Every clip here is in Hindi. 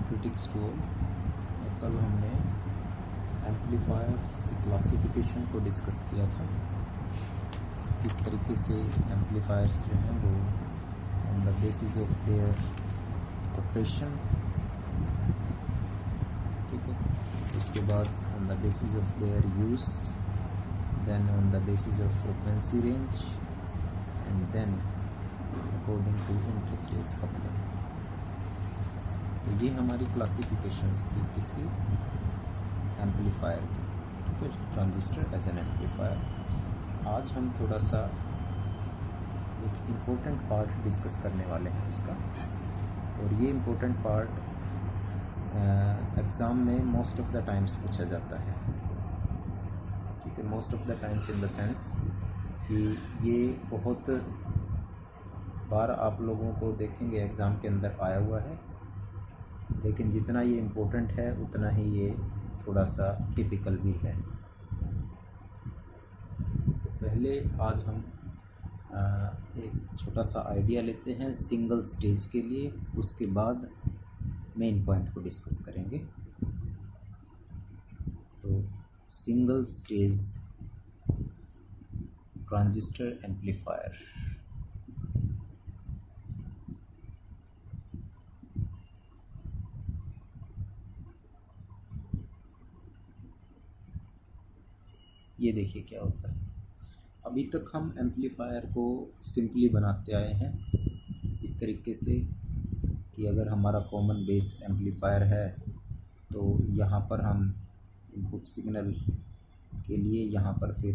Greetings to all. कल हमने एम्पलीफायर्स की क्लासिफिकेशन को डिस्कस किया था, किस तरीके से एम्पलीफायर्स जो हैं वो on the basis of their operation, ठीक है, उसके बाद on the basis of their use, then on the basis of frequency range and then according to interstage coupling. तो ये हमारी क्लासिफिकेशंस थी किसकी, एम्पलीफायर की, ठीक है, ट्रांजिस्टर एज एन एम्पलीफायर। आज हम थोड़ा सा एक इम्पोर्टेंट पार्ट डिस्कस करने वाले हैं उसका, और ये इम्पोर्टेंट पार्ट एग्ज़ाम में मोस्ट ऑफ द टाइम्स पूछा जाता है, ठीक है, most of the times in the sense कि ये बहुत बार आप लोगों को देखेंगे एग्ज़ाम के अंदर आया हुआ है, लेकिन जितना ये इम्पोर्टेंट है उतना ही ये थोड़ा सा टिपिकल भी है। तो पहले आज हम एक छोटा सा आइडिया लेते हैं सिंगल स्टेज के लिए, उसके बाद मेन पॉइंट को डिस्कस करेंगे। तो सिंगल स्टेज ट्रांजिस्टर एम्पलीफायर, ये देखिए क्या होता है। अभी तक हम एम्पलीफायर को सिंपली बनाते आए हैं इस तरीके से कि अगर हमारा कॉमन बेस एम्पलीफायर है तो यहाँ पर हम इनपुट सिग्नल के लिए यहाँ पर फिर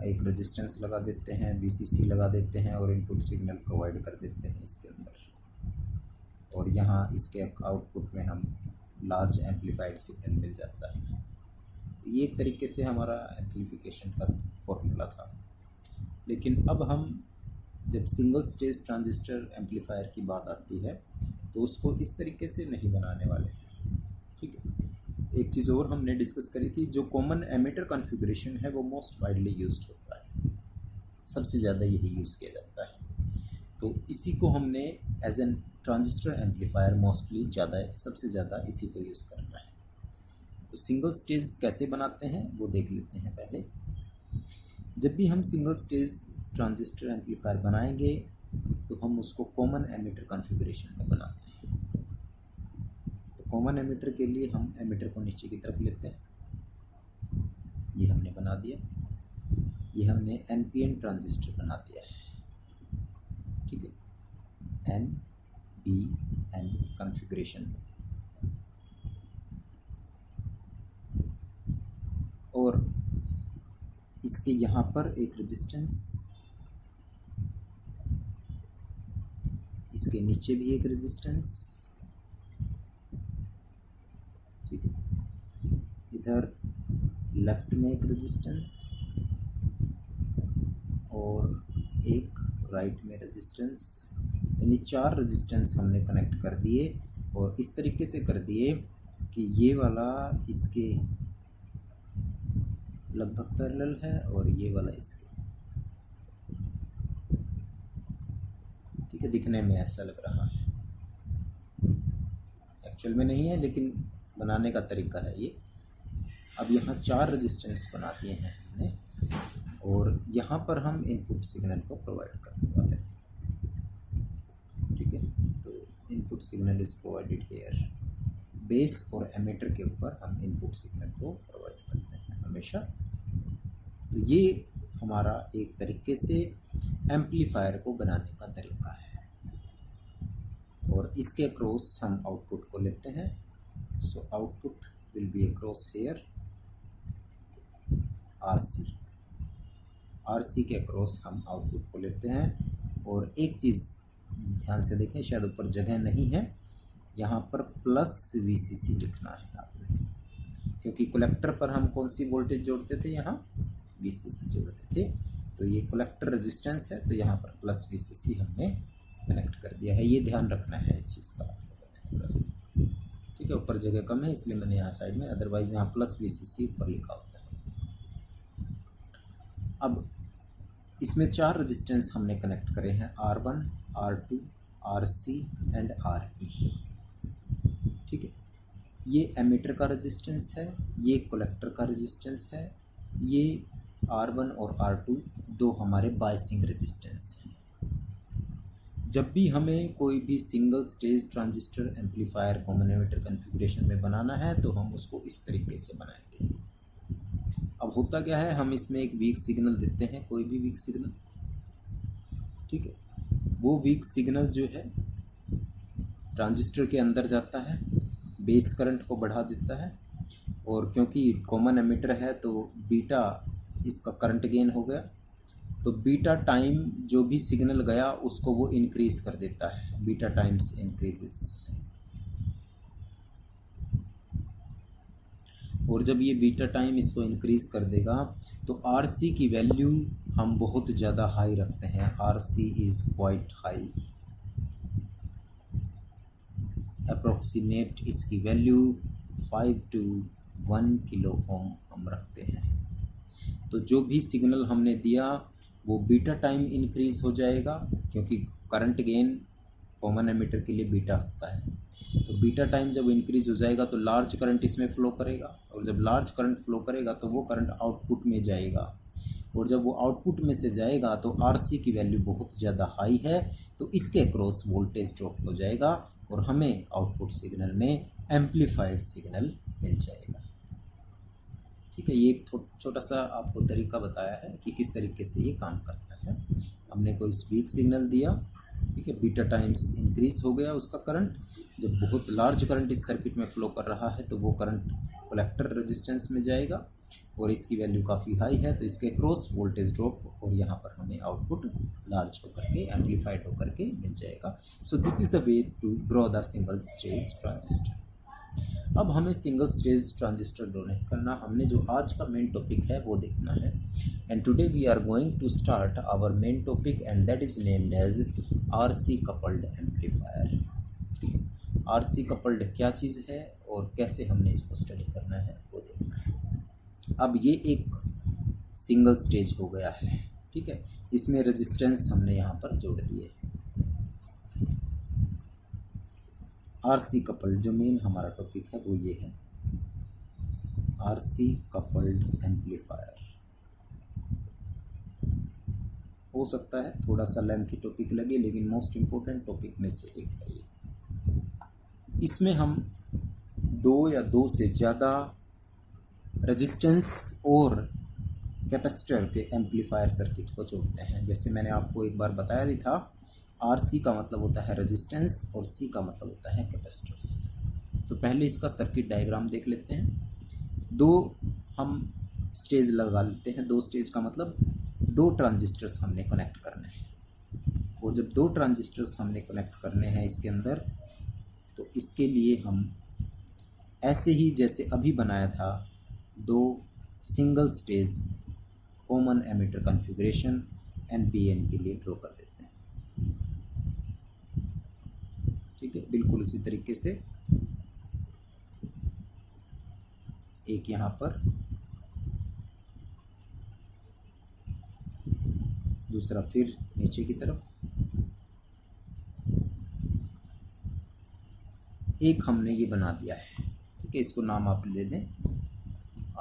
एक रेजिस्टेंस लगा देते हैं, वीसीसी लगा देते हैं और इनपुट सिग्नल प्रोवाइड कर देते हैं इसके अंदर, और यहाँ इसके आउटपुट में हम लार्ज एम्पलीफाइड सिग्नल मिल जाता है। ये एक तरीके से हमारा एम्पलीफिकेशन का फॉर्मूला था। लेकिन अब हम जब सिंगल स्टेज ट्रांजिस्टर एम्पलीफायर की बात आती है तो उसको इस तरीके से नहीं बनाने वाले हैं, ठीक है। एक चीज़ और हमने डिस्कस करी थी, जो कॉमन एमिटर कॉन्फ़िगरेशन है वो मोस्ट वाइडली यूज्ड होता है, सबसे ज़्यादा यही यूज़ किया जाता है। तो इसी को हमने as an transistor amplifier mostly सबसे ज़्यादा इसी को यूज़ करना है। तो सिंगल स्टेज कैसे बनाते हैं वो देख लेते हैं पहले। जब भी हम सिंगल स्टेज ट्रांजिस्टर एम्पलीफायर बनाएंगे तो हम उसको कॉमन एमिटर कॉन्फ़िगरेशन में बनाते हैं। तो कॉमन एमिटर के लिए हम एमिटर को नीचे की तरफ लेते हैं, ये हमने बना दिया, ये हमने एनपीएन ट्रांजिस्टर बना दिया है, ठीक है, एनपीएन कॉन्फ़िगरेशन में। और इसके यहाँ पर एक रेजिस्टेंस, इसके नीचे भी एक रेजिस्टेंस, ठीक है, इधर लेफ्ट में एक रेजिस्टेंस और एक राइट में रेजिस्टेंस, यानी 4 रेजिस्टेंस हमने कनेक्ट कर दिए, और इस तरीके से कर दिए कि ये वाला इसके लगभग पैरेलल है और ये वाला इसके, ठीक है, दिखने में ऐसा लग रहा है, एक्चुअल में नहीं है लेकिन बनाने का तरीका है ये। अब यहाँ 4 रेजिस्टेंस बना दिए हैं हमने, और यहाँ पर हम इनपुट सिग्नल को प्रोवाइड करने वाले हैं, ठीक है। तो input signal is provided here, base और एमिटर के ऊपर हम इनपुट सिग्नल को प्रोवाइड करते हैं हमेशा। तो ये हमारा एक तरीके से एम्पलीफायर को बनाने का तरीका है, और इसके अक्रॉस हम आउटपुट को लेते हैं। So output will be across here RC के अक्रॉस हम आउटपुट को लेते हैं। और एक चीज़ ध्यान से देखें, शायद ऊपर जगह नहीं है, यहाँ पर प्लस वीसीसी लिखना है आपने, क्योंकि कलेक्टर पर हम कौन सी वोल्टेज जोड़ते थे, यहाँ वीसीसी जोड़ते थे। तो ये कलेक्टर रेजिस्टेंस है, तो यहाँ पर प्लस वीसीसी हमने कनेक्ट कर दिया है। ये ध्यान रखना है इस चीज़ का आप लोगों ने थोड़ा सा, ठीक है। ऊपर जगह कम है इसलिए मैंने यहाँ साइड में, अदरवाइज़ यहाँ प्लस वीसीसी ऊपर लिखा होता है। अब इसमें 4 रेजिस्टेंस हमने कनेक्ट करे हैं, R1, R2, RC and RE, ठीक है, ये एमिटर का रेजिस्टेंस है, ये कलेक्टर का रेजिस्टेंस है, ये R1 और R2 दो हमारे बायसिंग रेजिस्टेंस हैं। जब भी हमें कोई भी single stage transistor amplifier common emitter configuration में बनाना है तो हम उसको इस तरीके से बनाएंगे। अब होता क्या है, हम इसमें एक वीक सिग्नल देते हैं, कोई भी वीक सिग्नल, ठीक है। वो वीक सिग्नल जो है ट्रांजिस्टर के अंदर जाता है, बेस करंट को बढ़ा देता है, और क्योंकि कॉमन एमिटर है तो बीटा इसका करंट गेन हो गया, तो बीटा टाइम जो भी सिग्नल गया उसको वो इंक्रीज कर देता है, बीटा टाइम्स इंक्रीजेस। और जब ये बीटा टाइम इसको इंक्रीज कर देगा तो RC की वैल्यू हम बहुत ज़्यादा हाई रखते हैं, RC is quite high, approximate इसकी वैल्यू 5 to 1 किलो ओम हम रखते हैं। तो जो भी सिग्नल हमने दिया वो बीटा टाइम इंक्रीज हो जाएगा, क्योंकि करंट गेन कॉमन एमिटर के लिए बीटा होता है। तो बीटा टाइम जब इंक्रीज हो जाएगा तो लार्ज करंट इसमें फ़्लो करेगा, और जब लार्ज करंट फ्लो करेगा तो वो करंट आउटपुट में जाएगा, और जब वो आउटपुट में से जाएगा तो RC की वैल्यू बहुत ज़्यादा हाई है, तो इसके क्रॉस वोल्टेज ड्रॉप हो जाएगा और हमें आउटपुट सिग्नल में एम्पलीफाइड सिग्नल मिल जाएगा। ठीक है, ये एक छोटा सा आपको तरीका बताया है कि किस तरीके से ये काम करता है। हमने कोई वीक सिग्नल दिया, ठीक है, बीटा टाइम्स इंक्रीज हो गया उसका करंट, जब बहुत लार्ज करंट इस सर्किट में फ्लो कर रहा है तो वो करंट कलेक्टर रेजिस्टेंस में जाएगा और इसकी वैल्यू काफ़ी हाई है, तो इसके क्रॉस वोल्टेज ड्रॉप, और यहाँ पर हमें आउटपुट लार्ज होकर के एम्पलीफाइड होकर के मिल जाएगा। So this is the way to draw the single stage transistor. अब हमें सिंगल स्टेज ट्रांजिस्टर ड्रॉ नहीं करना, हमने जो आज का मेन टॉपिक है वो देखना है। And today we are going to start our main topic and that is named as RC coupled amplifier. RC coupled क्या चीज़ है और कैसे हमने इसको स्टडी करना है वो देखना है। अब ये एक सिंगल स्टेज हो गया है, ठीक है, इसमें रेजिस्टेंस हमने यहाँ पर जोड़ दिए। RC कपल्ड जो मेन हमारा टॉपिक है वो ये है, RC कपल्ड एम्पलीफायर। हो सकता है थोड़ा सा लेंथी टॉपिक लगे, लेकिन मोस्ट इम्पोर्टेंट टॉपिक में से एक है ये। इसमें हम दो या दो से ज़्यादा रेजिस्टेंस और कैपेसिटर के एम्पलीफायर सर्किट को जोड़ते हैं। जैसे मैंने आपको एक बार बताया भी था, RC का मतलब होता है रेजिस्टेंस और C का मतलब होता है कैपेसिटर्स। तो पहले इसका सर्किट डायग्राम देख लेते हैं। दो हम स्टेज लगा लेते हैं, दो स्टेज का मतलब दो ट्रांजिस्टर्स हमने कनेक्ट करने हैं, और जब दो ट्रांजिस्टर्स हमने कनेक्ट करने हैं इसके अंदर, तो इसके लिए हम ऐसे ही जैसे अभी बनाया था दो single stage common emitter configuration NPN के लिए ड्रॉ कर देते हैं। ठीक है, बिल्कुल उसी तरीके से एक यहाँ पर, दूसरा फिर नीचे की तरफ, एक हमने ये बना दिया है। ठीक है, इसको नाम आप दे दें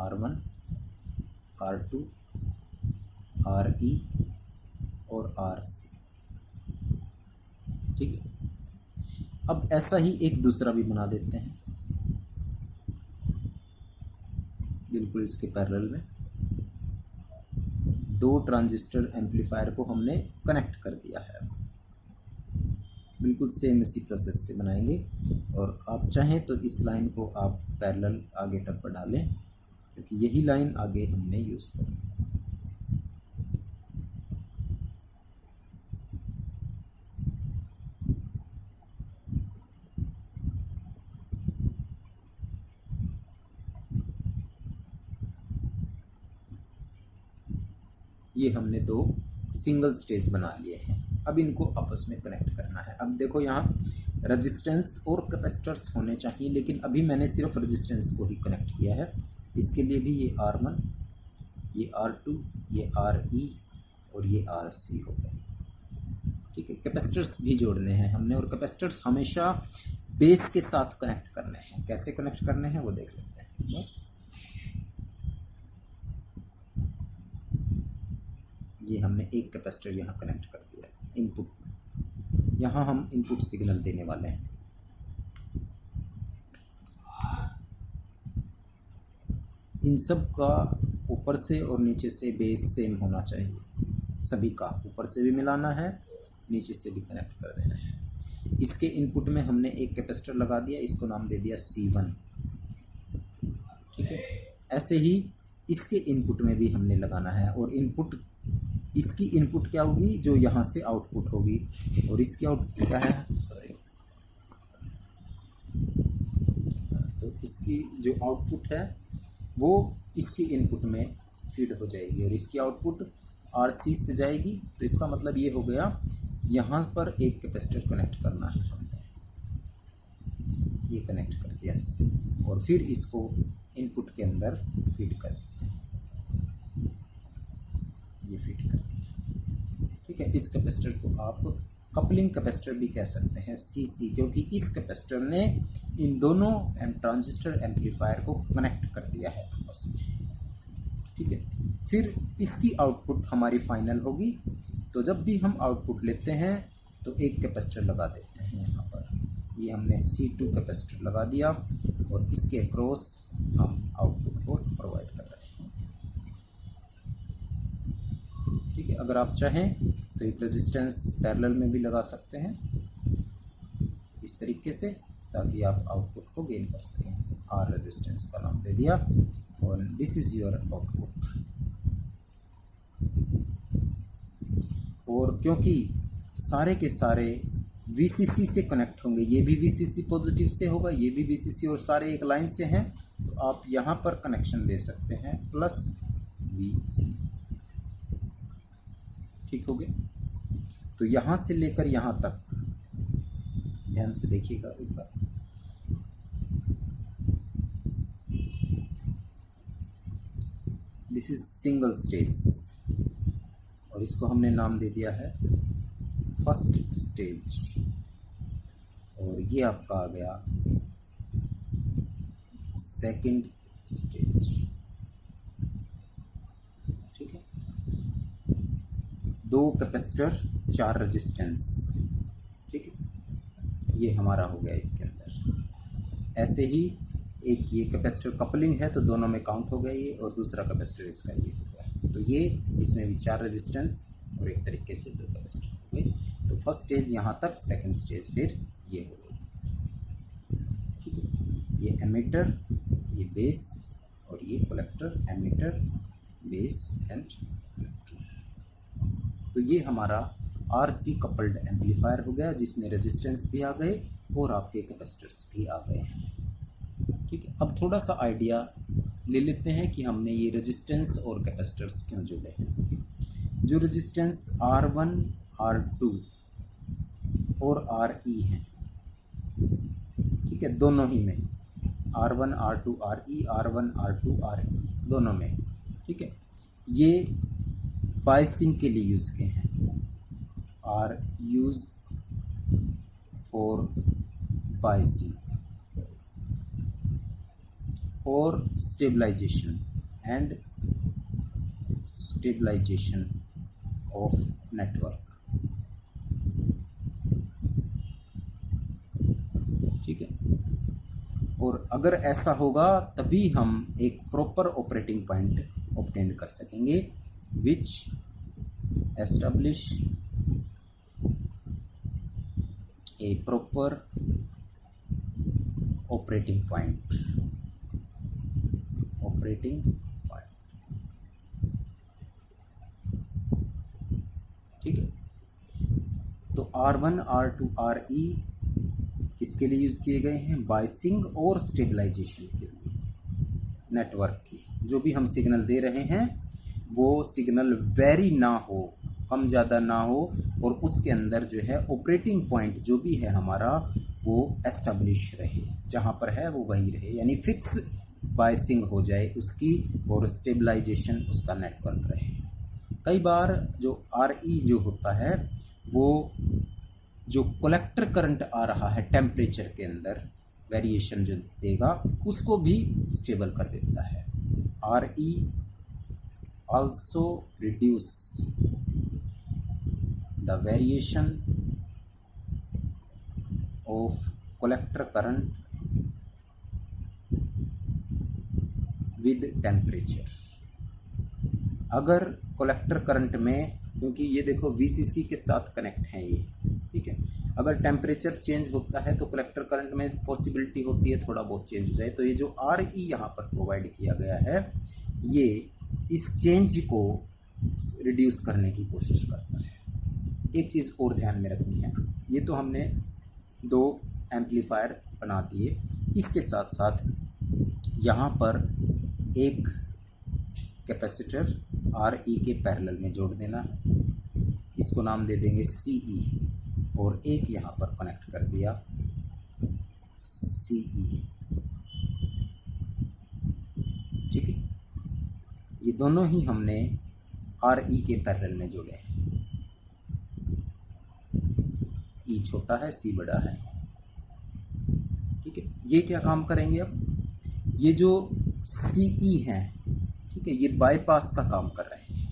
R1, R2, RE और RC। ठीक है, अब ऐसा ही एक दूसरा भी बना देते हैं बिल्कुल इसके पैरेलल में। दो ट्रांजिस्टर एम्पलीफायर को हमने कनेक्ट कर दिया है, बिल्कुल सेम इसी प्रोसेस से बनाएंगे। और आप चाहें तो इस लाइन को आप पैरेलल आगे तक बढ़ा लें, क्योंकि यही लाइन आगे हमने यूज़ करनी है। ये हमने दो सिंगल स्टेज बना लिए हैं, अब इनको आपस में कनेक्ट करना है। अब देखो यहाँ रेजिस्टेंस और कैपेसिटर्स होने चाहिए, लेकिन अभी मैंने सिर्फ रेजिस्टेंस को ही कनेक्ट किया है। इसके लिए भी ये R1, ये R2, ये RE और ये RC हो गए। ठीक है, कैपेसिटर्स भी जोड़ने हैं हमने, और कैपेसिटर्स हमेशा बेस के साथ कनेक्ट करने हैं। कैसे कनेक्ट करने हैं वो देख लेते हैं। ये हमने एक कैपेसिटर यहाँ कनेक्ट कर दिया इनपुट में। यहाँ हम इनपुट सिग्नल देने वाले हैं। इन सब का ऊपर से और नीचे से बेस सेम होना चाहिए। सभी का ऊपर से भी मिलाना है, नीचे से भी कनेक्ट कर देना है। इसके इनपुट में हमने एक कैपेसिटर लगा दिया, इसको नाम दे दिया C1। ठीक है, ऐसे ही इसके इनपुट में भी हमने लगाना है। और इनपुट, इसकी इनपुट क्या होगी, जो यहाँ से आउटपुट होगी, और इसकी आउटपुट क्या है, सॉरी, तो इसकी जो आउटपुट है वो इसकी इनपुट में फीड हो जाएगी और इसकी आउटपुट RC से जाएगी। तो इसका मतलब ये हो गया, यहाँ पर एक कैपेसिटर कनेक्ट करना है हमने, ये कनेक्ट कर दिया इससे, और फिर इसको इनपुट के अंदर फीड कर देते हैं, ये फीड कर दिया। ठीक है, इस कैपेसिटर को आप कपलिंग कैपेसिटर भी कह सकते हैं, CC, क्योंकि इस कैपेसिटर ने इन दोनों ट्रांजिस्टर एम्पलीफायर को कनेक्ट कर दिया है आपस में। ठीक है, फिर इसकी आउटपुट हमारी फाइनल होगी। तो जब भी हम आउटपुट लेते हैं तो एक कैपेसिटर लगा देते हैं यहाँ पर। ये हमने C2 कैपेसिटर लगा दिया और इसके अक्रॉस हम आउटपुट को प्रोवाइड कर रहे हैं। ठीक है, अगर आप चाहें तो एक रेजिस्टेंस पैरेलल में भी लगा सकते हैं इस तरीके से, ताकि आप आउटपुट को गेन कर सकें। R रेजिस्टेंस का नाम दे दिया और दिस इज योर आउटपुट। और क्योंकि सारे के सारे VCC से कनेक्ट होंगे, ये भी VCC पॉजिटिव से होगा, ये भी VCC, और सारे एक लाइन से हैं, तो आप यहाँ पर कनेक्शन दे सकते हैं +VC। ठीक हो गया। तो यहाँ से लेकर यहाँ तक ध्यान से देखिएगा एक बार। दिस इज सिंगल स्टेज और इसको हमने नाम दे दिया है फर्स्ट स्टेज, और ये आपका आ गया सेकंड स्टेज। ठीक है, 2 कैपेसिटर 4 रेजिस्टेंस। ठीक है, ये हमारा हो गया इसके अंदर। ऐसे ही एक ये कैपेसिटर कपलिंग है तो दोनों में काउंट हो गया ये, और दूसरा कैपेसिटर इसका ये हो गया। तो ये इसमें भी 4 रेजिस्टेंस और एक तरीके से 2 कैपेसिटर हो गए। तो फर्स्ट स्टेज यहाँ तक, सेकंड स्टेज फिर ये हो गई। ठीक है, ये एमिटर, ये बेस, और ये collector, emitter, base and collector. तो ये हमारा RC कपल्ड एम्पलीफायर हो गया, जिसमें रेजिस्टेंस भी आ गए और आपके कैपेसिटर्स भी आ गए। ठीक है, अब थोड़ा सा आइडिया ले लेते हैं कि हमने ये रेजिस्टेंस और कैपेसिटर्स क्यों जोड़े हैं। जो रेजिस्टेंस R1, R2 और RE हैं, ठीक है, दोनों ही में R1, R2, RE, R1, R2, RE दोनों में। ठीक है, ये बायसिंग के लिए यूज़ किए हैं, आर यूज फॉर बायसिंग और स्टेबलाइजेशन ऑफ नेटवर्क। ठीक है, और अगर ऐसा होगा तभी हम एक प्रॉपर ऑपरेटिंग पॉइंट ऑब्टेन कर सकेंगे, which establish a proper operating point. ठीक है, तो R1, R2, RE किसके लिए यूज़ किए गए हैं? बायसिंग और स्टेबलाइजेशन के लिए। नेटवर्क की जो भी हम सिग्नल दे रहे हैं वो सिग्नल वेरी ना हो, कम ज़्यादा ना हो, और उसके अंदर जो है ऑपरेटिंग पॉइंट जो भी है हमारा वो एस्टेब्लिश रहे, जहाँ पर है वो वही रहे, यानी फिक्स बायसिंग हो जाए उसकी और स्टेबलाइजेशन उसका नेटवर्क रहे। कई बार जो RE जो होता है वो जो कलेक्टर करंट आ रहा है टेम्परेचर के अंदर वेरिएशन जो देगा उसको भी स्टेबल कर देता है। R E also reduce the variation of collector current with temperature. अगर कलेक्टर करंट में, क्योंकि ये देखो वीसीसी के साथ कनेक्ट है ये, ठीक है, अगर टेम्परेचर चेंज होता है तो कलेक्टर करंट में पॉसिबिलिटी होती है थोड़ा बहुत चेंज हो जाए। तो ये जो आर ई यहाँ पर प्रोवाइड किया गया है ये इस चेंज को रिड्यूस करने की कोशिश करता है। एक चीज़ और ध्यान में रखनी है, ये तो हमने दो एम्पलीफायर बना दिए, इसके साथ साथ यहाँ पर एक कैपेसिटर आर ई के पैरेलल में जोड़ देना है, इसको नाम दे देंगे सी ई, और एक यहाँ पर कनेक्ट कर दिया सी ई, ठीक है। ये दोनों ही हमने आर ई के पैरेलल में जोड़े हैं, ई छोटा है सी बड़ा है, ठीक है। ये क्या काम करेंगे अब, ये जो सी ई है, ठीक है, ये बाईपास का काम कर रहे हैं,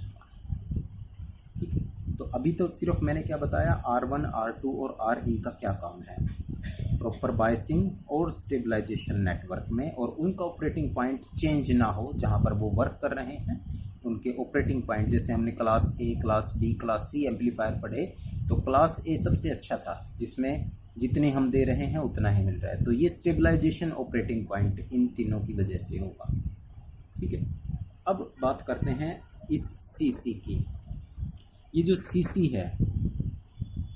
ठीक है। तो अभी तो सिर्फ मैंने क्या बताया, R1, R2 और RE का क्या काम है, प्रॉपर बायसिंग और स्टेबलाइजेशन नेटवर्क में, और उनका ऑपरेटिंग पॉइंट चेंज ना हो जहां पर वो वर्क कर रहे हैं, उनके ऑपरेटिंग पॉइंट, जैसे हमने class A, class B, class C amplifier पढ़े, तो क्लास ए सबसे अच्छा था जिसमें जितने हम दे रहे हैं उतना ही मिल रहा है। तो ये स्टेबलाइजेशन ऑपरेटिंग पॉइंट इन तीनों की वजह से होगा, ठीक है। अब बात करते हैं इस सीसी की। ये जो सीसी है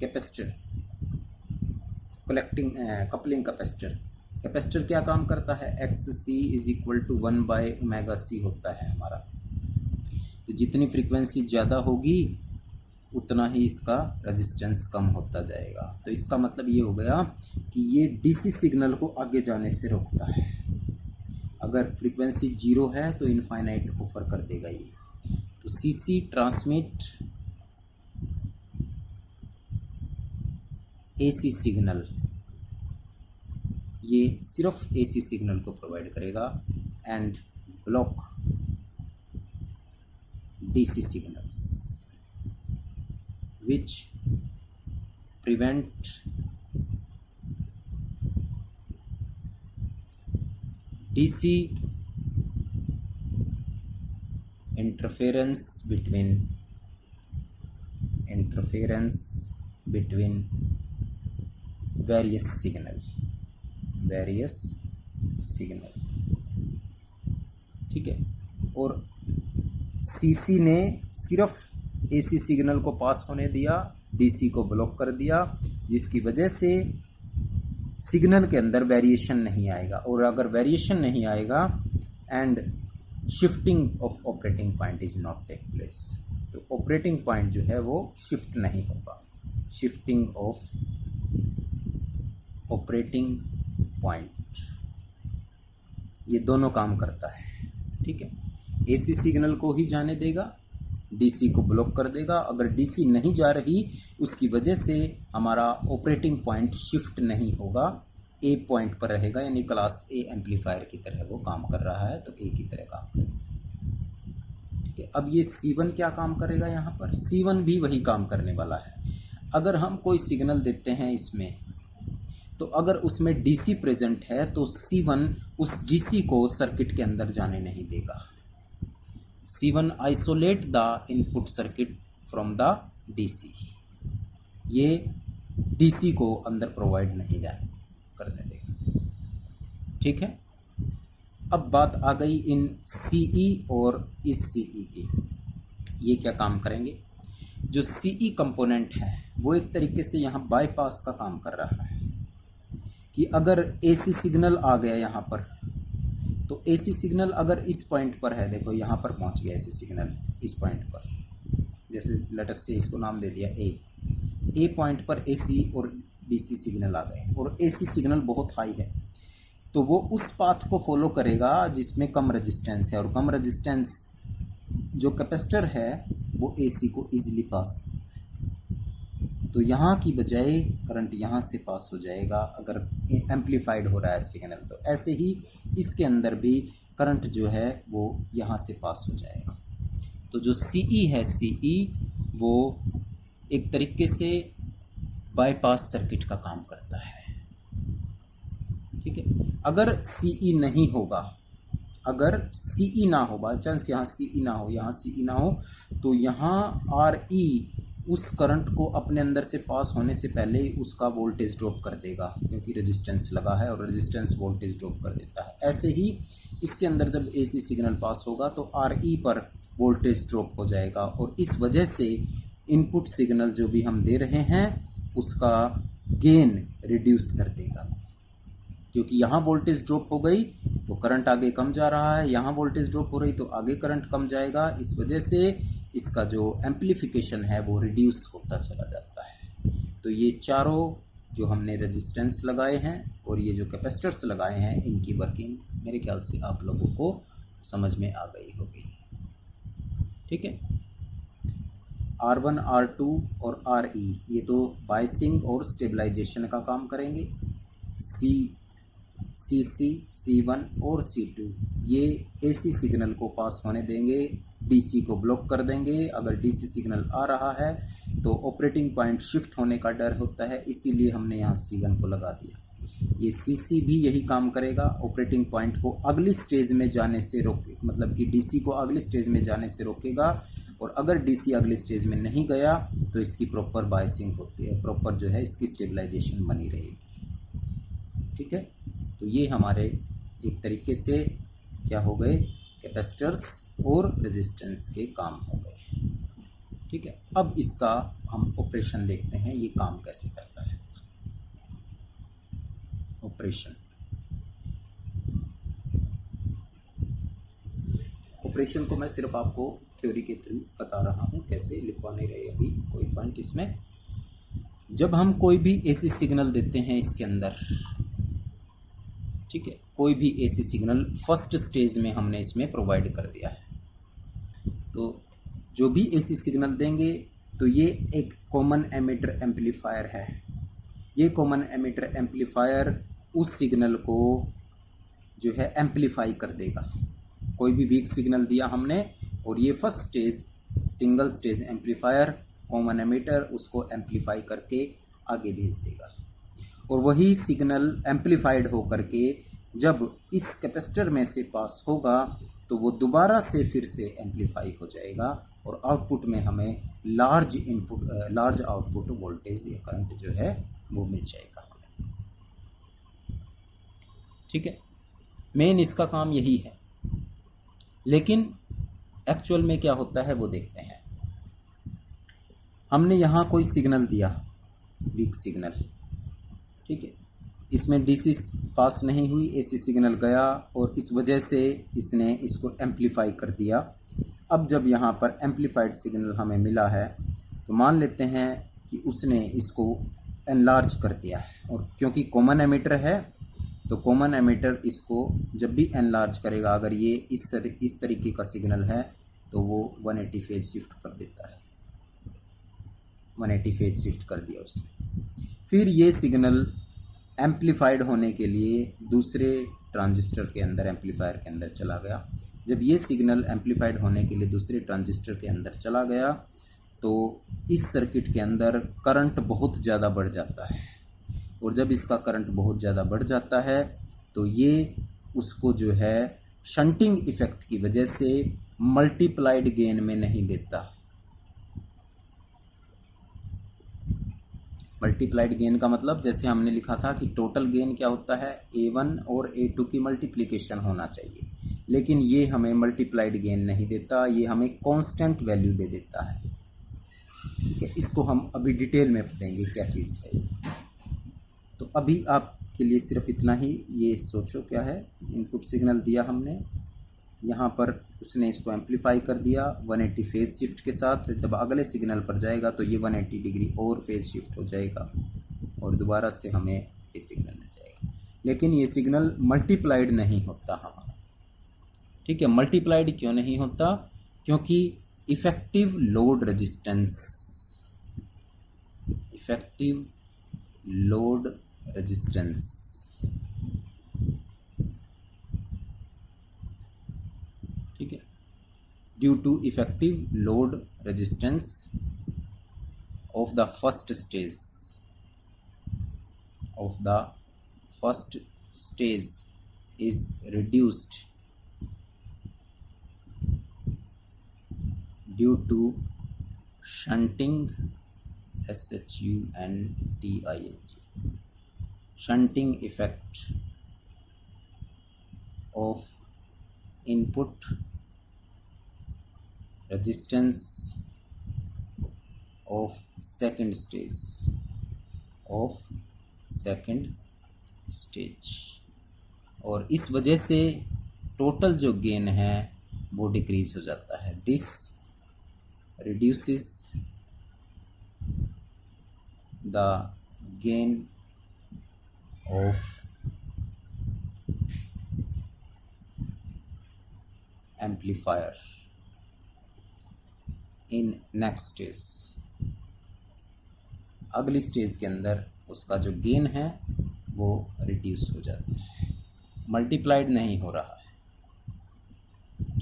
कैपेसिटर, कपलिंग कैपेसिटर क्या काम करता है, X C is equal to 1/ωc होता है हमारा। तो जितनी फ्रीक्वेंसी ज़्यादा होगी उतना ही इसका रेजिस्टेंस कम होता जाएगा। तो इसका मतलब ये हो गया कि ये डीसी सिग्नल को आगे जाने से रोकता है। अगर फ्रीक्वेंसी 0 है तो इनफाइनाइट ऑफर कर देगा ये। तो सीसी ट्रांसमिट एसी सिग्नल, ये सिर्फ एसी सिग्नल को प्रोवाइड करेगा, and block DC signals which prevent DC interference between various signal, ठीक है। और सीसी ने सिर्फ एसी सिग्नल को पास होने दिया, डीसी को ब्लॉक कर दिया, जिसकी वजह से सिग्नल के अंदर वेरिएशन नहीं आएगा। और अगर वेरिएशन नहीं आएगा and shifting of operating point is not take place, तो ऑपरेटिंग पॉइंट जो है वो शिफ्ट नहीं होगा। शिफ्टिंग ऑफ ऑपरेटिंग पॉइंट, ये दोनों काम करता है, ठीक है। एसी सिग्नल को ही जाने देगा, डीसी को ब्लॉक कर देगा। अगर डीसी नहीं जा रही उसकी वजह से हमारा ऑपरेटिंग पॉइंट शिफ्ट नहीं होगा, ए पॉइंट पर रहेगा, यानी क्लास ए एम्पलीफायर की तरह वो काम कर रहा है, तो ए की तरह काम करेगा, ठीक है। अब ये C1 क्या काम करेगा, यहाँ पर C1 भी वही काम करने वाला है। अगर हम कोई सिग्नल देते हैं इसमें, तो अगर उसमें डीसी प्रेजेंट है तो C1 उस डीसी को सर्किट के अंदर जाने नहीं देगा। C1 isolate the input circuit from the DC, ये डीसी को अंदर प्रोवाइड नहीं जाने करने देगा, ठीक है। अब बात आ गई इन सीई और इस सीई की, ये क्या काम करेंगे। जो सीई कंपोनेंट है वो एक तरीके से यहाँ बाईपास का काम कर रहा है, कि अगर एसी सिग्नल आ गया यहाँ पर, तो एसी सिग्नल अगर इस पॉइंट पर है, देखो यहाँ पर पहुँच गया एसी सिग्नल इस पॉइंट पर, जैसे लेटर से इसको नाम दे दिया ए पॉइंट पर एसी और डीसी सिग्नल आ गए, और एसी सिग्नल बहुत हाई है, तो वो उस पाथ को फॉलो करेगा जिसमें कम रेजिस्टेंस है, और कम रेजिस्टेंस जो कैपेसिटर है वो एसी को इजीली पास, तो यहाँ की बजाय करंट यहाँ से पास हो जाएगा अगर एम्पलीफाइड हो रहा है सिग्नल। तो ऐसे ही इसके अंदर भी करंट जो है वो यहाँ से पास हो जाएगा। तो जो CE है, CE वो एक तरीके से बाईपास सर्किट का काम करता है। ठीक है, अगर CE नहीं होगा, अगर CE ना हो, बाई चांस यहाँ CE ना हो, यहाँ CE ना हो, तो यहाँ RE उस करंट को अपने अंदर से पास होने से पहले ही उसका वोल्टेज ड्रॉप कर देगा, क्योंकि रेजिस्टेंस लगा है और रेजिस्टेंस वोल्टेज ड्रॉप कर देता है। ऐसे ही इसके अंदर जब AC सिग्नल पास होगा तो RE पर वोल्टेज ड्रॉप हो जाएगा और इस वजह से इनपुट सिग्नल जो भी हम दे रहे हैं उसका गेन रिड्यूस कर देगा, क्योंकि यहाँ वोल्टेज ड्रॉप हो गई तो करंट आगे कम जा रहा है, यहाँ वोल्टेज ड्रॉप हो रही तो आगे करंट कम जाएगा। इस वजह से इसका जो एम्प्लीफिकेशन है वो रिड्यूस होता चला जाता है। तो ये चारों जो हमने रेजिस्टेंस लगाए हैं और ये जो कैपेसिटर्स लगाए हैं, इनकी वर्किंग मेरे ख्याल से आप लोगों को समझ में आ गई होगी। ठीक है, R1, R2 और RE ये तो बायसिंग और स्टेबलाइजेशन का काम करेंगे। CC, C1 और C2 ये AC सिग्नल को पास होने देंगे, DC को ब्लॉक कर देंगे। अगर DC सिग्नल आ रहा है तो ऑपरेटिंग पॉइंट शिफ्ट होने का डर होता है, इसीलिए हमने यहाँ C1 को लगा दिया। ये CC भी यही काम करेगा, ऑपरेटिंग पॉइंट को अगली स्टेज में जाने से रोके, मतलब कि DC को अगली स्टेज में जाने से रोकेगा। और अगर DC अगली स्टेज में नहीं गया तो इसकी प्रॉपर बायसिंग होती है, प्रॉपर जो है इसकी स्टेबलाइजेशन बनी रहेगी। ठीक है, तो ये हमारे एक तरीके से क्या हो गए, कैपेसिटर्स और रेजिस्टेंस के काम हो गए। ठीक है, अब इसका हम ऑपरेशन देखते हैं, ये काम कैसे करता है। ऑपरेशन को मैं सिर्फ आपको थ्योरी के थ्रू बता रहा हूँ, कैसे लिखवा नहीं रहे अभी कोई पॉइंट इसमें। जब हम कोई भी AC सिग्नल देते हैं इसके अंदर, ठीक है, कोई भी AC सिग्नल फर्स्ट स्टेज में हमने इसमें प्रोवाइड कर दिया है, तो जो भी AC सिग्नल देंगे तो ये एक कॉमन एमिटर एम्पलीफायर है। ये कॉमन एमिटर एम्पलीफायर उस सिग्नल को जो है एम्पलीफाई कर देगा। कोई भी वीक सिग्नल दिया हमने और ये first stage single stage amplifier common emitter उसको एम्पलीफाई करके आगे भेज देगा, और वही सिग्नल एम्पलीफाइड हो करके जब इस कैपेसिटर में से पास होगा तो वो दोबारा से फिर से एम्पलीफाई हो जाएगा और आउटपुट में हमें लार्ज आउटपुट वोल्टेज या करंट जो है वो मिल जाएगा। ठीक है, मेन इसका काम यही है, लेकिन एक्चुअल में क्या होता है वो देखते हैं। हमने यहाँ कोई सिग्नल दिया, वीक सिग्नल, ठीक है, इसमें DC पास नहीं हुई, AC सिग्नल गया और इस वजह से इसने इसको एम्पलीफाई कर दिया। अब जब यहाँ पर एम्पलीफाइड सिग्नल हमें मिला है तो मान लेते हैं कि उसने इसको एनलार्ज कर दिया है, और क्योंकि कॉमन एमिटर है तो कॉमन एमिटर इसको जब भी एनलार्ज करेगा, अगर ये इस तरीके का सिग्नल है तो वो 180 फेज शिफ्ट कर देता है, 180 फेज शिफ्ट कर दिया उसने। फिर ये सिग्नल एम्पलीफाइड होने के लिए दूसरे ट्रांजिस्टर के अंदर, एम्पलीफायर के अंदर चला गया। जब ये सिग्नल एम्पलीफाइड होने के लिए दूसरे ट्रांजिस्टर के अंदर चला गया तो इस सर्किट के अंदर करंट बहुत ज़्यादा बढ़ जाता है, और जब इसका करंट बहुत ज़्यादा बढ़ जाता है तो ये उसको जो है शंटिंग इफ़ेक्ट की वजह से मल्टीप्लाइड गेन में नहीं देता। मल्टीप्लाइड गेन का मतलब जैसे हमने लिखा था कि टोटल गेन क्या होता है, A1 और A2 की मल्टीप्लिकेशन होना चाहिए, लेकिन ये हमें मल्टीप्लाइड गेन नहीं देता, ये हमें कांस्टेंट वैल्यू दे देता है। ठीक है, इसको हम अभी डिटेल में पढ़ेंगे क्या चीज़ है। तो अभी आपके लिए सिर्फ इतना ही, ये सोचो क्या है। इनपुट सिग्नल दिया हमने, यहाँ पर उसने इसको एम्पलीफाई कर दिया 180 फेज शिफ्ट के साथ। जब अगले सिग्नल पर जाएगा तो ये 180 डिग्री और फेज शिफ्ट हो जाएगा और दोबारा से हमें ये सिग्नल मिल जाएगा, लेकिन ये सिग्नल मल्टीप्लाइड नहीं होता हमारा। ठीक है, मल्टीप्लाइड क्यों नहीं होता? क्योंकि effective load resistance effective load resistance, ठीक है, due to effective load resistance of the first stage is reduced due to shunting, shunting effect of input resistance of second stage, और इस वजह से टोटल जो गेन है वो डिक्रीज हो जाता है। This reduces the gain of amplifier in next stage, अगली स्टेज के अंदर उसका जो गेन है वो रिड्यूस हो जाता है, मल्टीप्लाइड नहीं हो रहा है,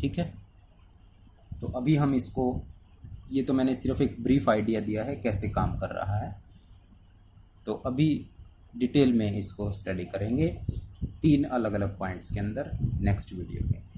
ठीक है। तो अभी हम इसको, ये तो मैंने सिर्फ एक ब्रीफ आइडिया दिया है कैसे काम कर रहा है, तो अभी डिटेल में इसको स्टडी करेंगे 3 अलग अलग पॉइंट्स के अंदर नेक्स्ट वीडियो के।